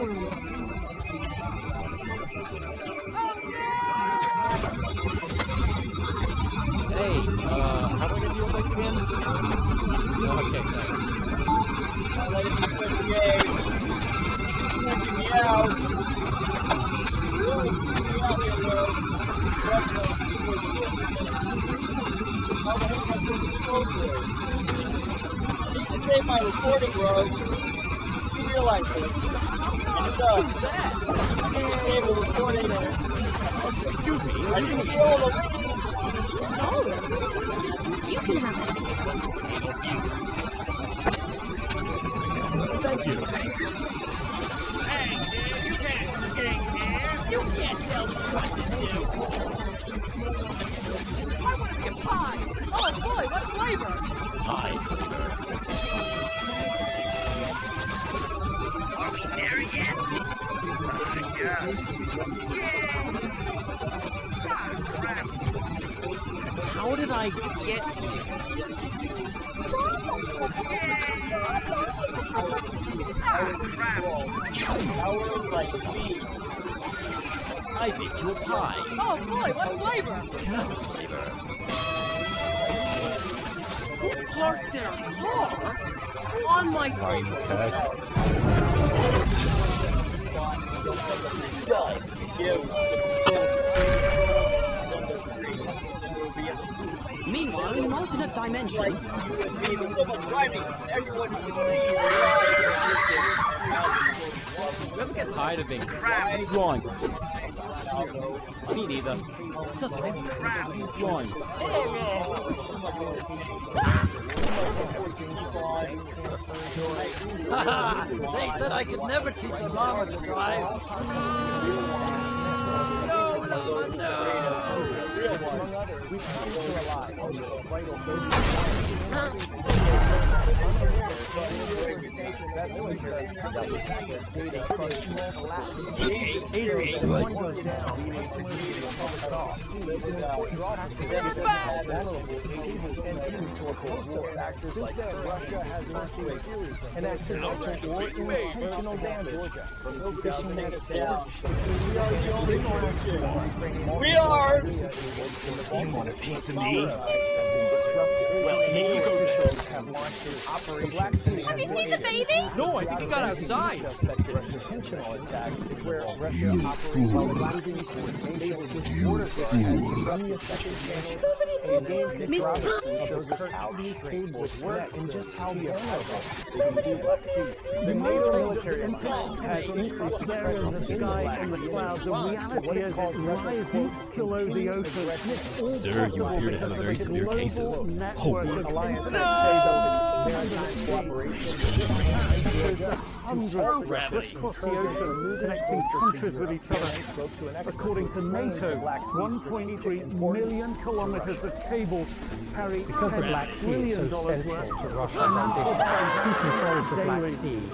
Hey, how do I get to your place again? Okay, thanks. I'll let it be 28. Let me out. Really, me out here, bro. I need to save my recording, bro. You realize this. And it does. I need to save the recording. Excuse me. I didn't hear all the reading. You can have it. Thank you. Hey, kid, you can't skate here. You can't tell me what to do. I want to be a pie. Oh boy, what flavor? Pie flavor. Are we there yet? How did I get here? I baked you a pie. Oh boy, what flavor? Caramel flavor. Who parked their car on my Meanwhile, in an alternate dimension, You ever get tired of being drawing? Me neither. It's okay. Drawing. They said I could never teach a llama to drive. No, llama, no. Since then, Russia has launched a series of accidental or intentional damage from fishing nets. We are. You want a piece of me? Well, here you go. Officials have launched an operation. have you seen the baby? No, I think he got outside. Intentional attacks. It's where Russia operates on the Black Sea with border guards has disrupted affected channels and gained control. Shows us how these cables work and just how vulnerable they can be in the Black Sea. The NATO military alliance has increased its presence in the Black Sea in response to what it calls Russia's Sir, you appear to have a very severe case of The alliance has stepped up its maritime cooperation with Georgia to Gravity. across the ocean, connecting countries with each other. According to NATO, 1.3 million kilometers of cables carry Because the Black Sea is so central to Russia's ambition, who controls the Black Sea is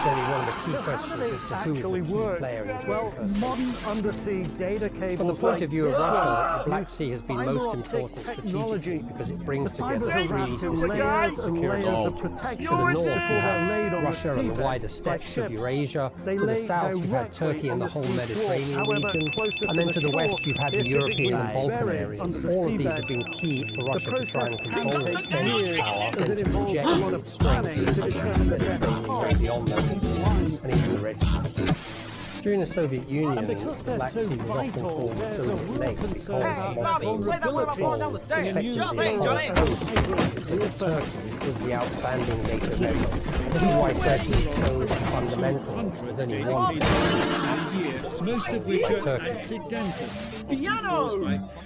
going to be one of the key questions as to who is the key player in 21st modern undersea data cables. From the point of view of Russia, the Black Sea has been most important strategically because it brings together three distinct security regions. To the north, you have Russia and the wider steppes of Eurasia. To the south, you've had Turkey and the whole Mediterranean region. And then to the west, you've had the European and Balkan areas. All of these have been key for Russia to try and control and extend its power and to project its strength into the Mediterranean beyond those and even the Red Sea. During the Soviet Union, the Black Sea was often called the Soviet Lake because Moscow controlled effectively the whole coast. Turkey was the outstanding NATO member. This is why Turkey is so fundamental. There's only one most of which are Turkey. accidental.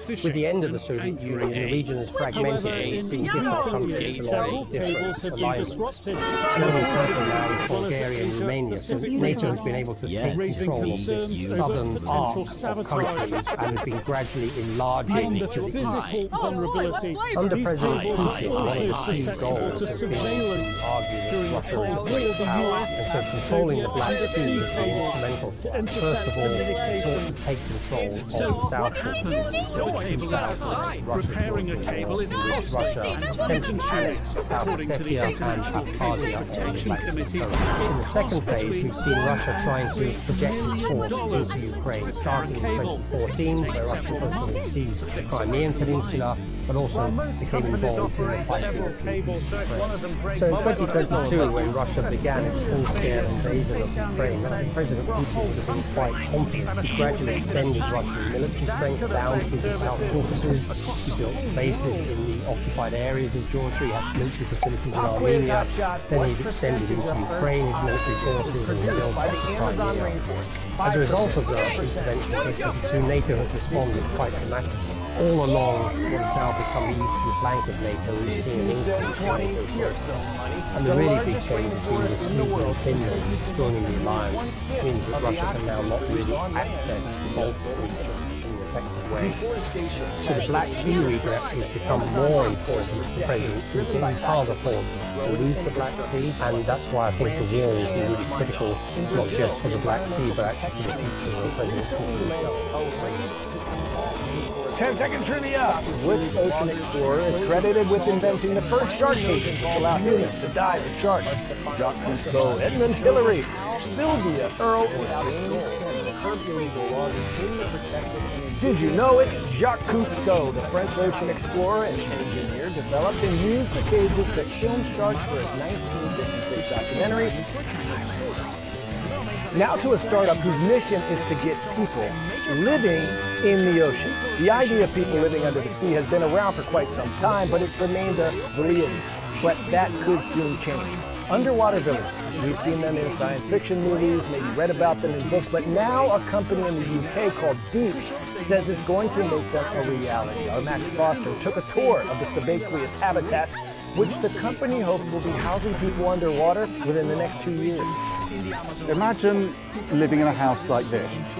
With the end of the Soviet Union, the region is fragmented and we've seen different countries belong to different alignments. Joining Turkey now is Bulgaria and Romania, so NATO has been able to take control of this southern arc of countries and has been gradually enlarging to the east. Vulnerability. Under President Putin, one of the key goals has been to argue that Russia is a great power, and so controlling the Black Sea has been instrumental for that. First of all, it sought to take control of the South Caucasus. So in 2008, Russia joined the war in which Russia essentially annexed South Ossetia and Abkhazia on the Black Sea coast. In the second phase, we've seen Russia trying to project its force into Ukraine, starting in 2014, where Russia first seized the Crimean Peninsula, but also became involved in the fight in East Ukraine. So in 2022, when Russia began its full-scale invasion of Ukraine, President Putin would have been quite confident. He gradually extended Russian military strength down to the South Caucasus. He built bases in the occupied areas of Georgia. He had military facilities in Armenia. Then he extended into Ukraine, his military forces, and he built up the Crimea. As a result of the intervention in 2022, NATO has responded quite dramatically. All along what has now become the eastern flank of NATO, we've seen an increase in NATO forces. And the really big change has been the Sweden and Finland joining the alliance, which means that Russia can now not really access the Baltic region in an effective way. So the Black Sea region actually has become more important for President Putin. He can't afford to lose the Black Sea, and that's why I think the war will be really critical, not just for the Black Sea, but actually for the future of President Putin himself. 10-second trivia! Which ocean explorer is credited with inventing the first shark cages which allow humans to dive with sharks? Jacques Cousteau, Edmund Hillary, Sylvia Earle, or James Cameron? Did you know it's Jacques Cousteau, the French ocean explorer and engineer, developed and used the cages to film sharks for his 1956 documentary, The Silent Quest. Now to a startup whose mission is to get people living in the ocean. The idea of people living under the sea has been around for quite some time, but it's remained a validity. But that could soon change. Underwater villages. We've seen them in science fiction movies, maybe read about them in books, but now a company in the UK called Deep says it's going to make them a reality. Our Max Foster took a tour of the subaqueous habitats, which the company hopes will be housing people underwater within the next 2 years. Imagine living in a house like this.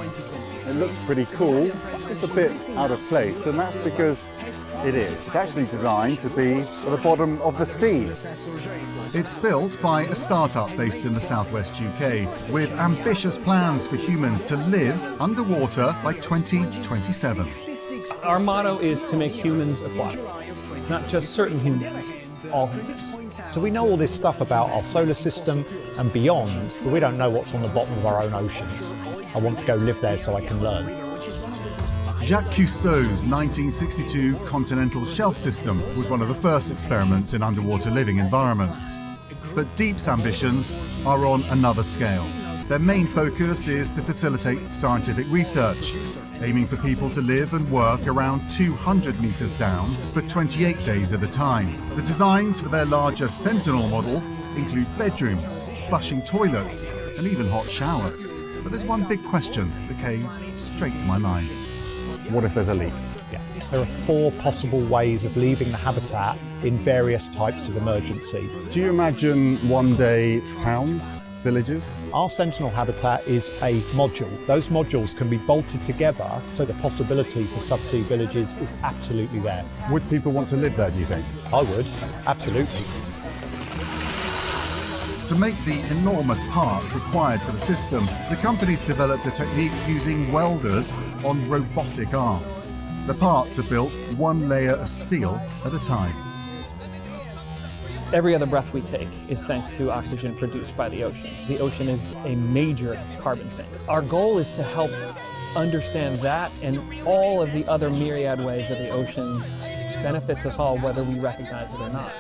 It looks pretty cool, it's a bit out of place, and that's because it is. It's actually designed to be at the bottom of the sea. It's built by a startup based in the southwest UK, with ambitious plans for humans to live underwater by 2027. Our motto is to make humans aquatic, not just certain humans, all humans. So we know all this stuff about our solar system and beyond, but we don't know what's on the bottom of our own oceans. I want to go live there so I can learn. Jacques Cousteau's 1962 continental shelf system was one of the first experiments in underwater living environments. But Deep's ambitions are on another scale. Their main focus is to facilitate scientific research, aiming for people to live and work around 200 meters down for 28 days at a time. The designs for their larger Sentinel model include bedrooms, flushing toilets, and even hot showers. But there's one big question that came straight to my mind. What if there's a leak? Yeah. There are 4 possible ways of leaving the habitat in various types of emergency. Do you imagine one day towns, villages? Our Sentinel habitat is a module. Those modules can be bolted together, so the possibility for subsea villages is absolutely there. Would people want to live there, do you think? I would, absolutely. To make the enormous parts required for the system, the company's developed a technique using welders on robotic arms. The parts are built one layer of steel at a time. Every other breath we take is thanks to oxygen produced by the ocean. The ocean is a major carbon sink. Our goal is to help understand that and all of the other myriad ways that the ocean benefits us all, whether we recognize it or not.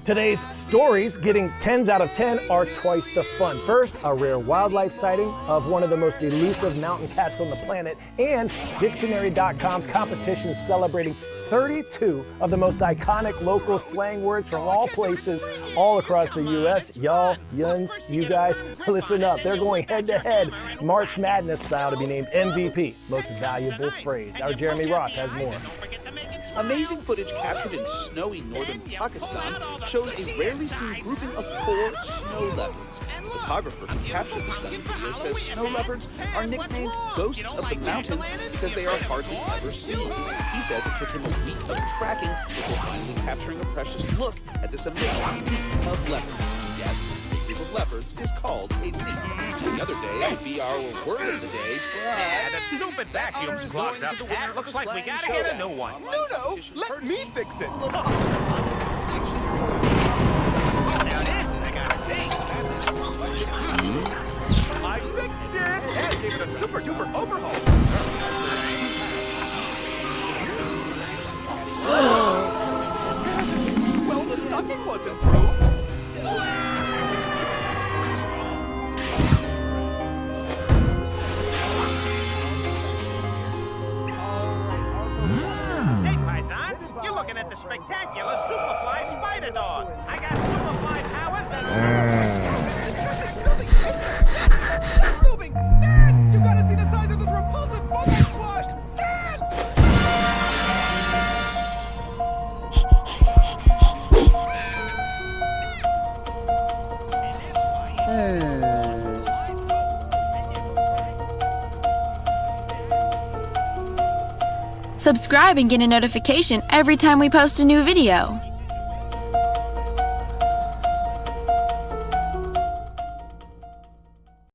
Today's stories getting 10s out of 10 are twice the fun. First, a rare wildlife sighting of one of the most elusive mountain cats on the planet, and Dictionary.com's competition celebrating 32 of the most iconic local slang words from all places all across the U.S. Y'all, yuns, you guys, listen up. They're going head to head, March Madness style, to be named MVP, most valuable phrase. Our Jeremy Roth has more. Amazing footage captured in snowy northern Pakistan shows a rarely seen grouping of 4 snow leopards. The photographer who captured the stunning video says snow leopards are nicknamed ghosts of the mountains because they are hardly ever seen. He says it took him a week of tracking before finally capturing a precious look at this amazing leap of leopards. Yes, a group of leopards is called a leap. The other day would be our word of the day. Yeah, the stupid vacuum's clogged up. That looks like we gotta get a new one. No, let me fix it. Now this, I gotta see. I fixed it and gave it a super duper overhaul. Well, the sucking wasn't supposed to. Hey, paisans, you're looking at the spectacular Superfly Spider Dog. I got Superfly powers Moving! Stan! You gotta see the size of this repulsive bubble squash! Stan! Subscribe and get a notification every time we post a new video.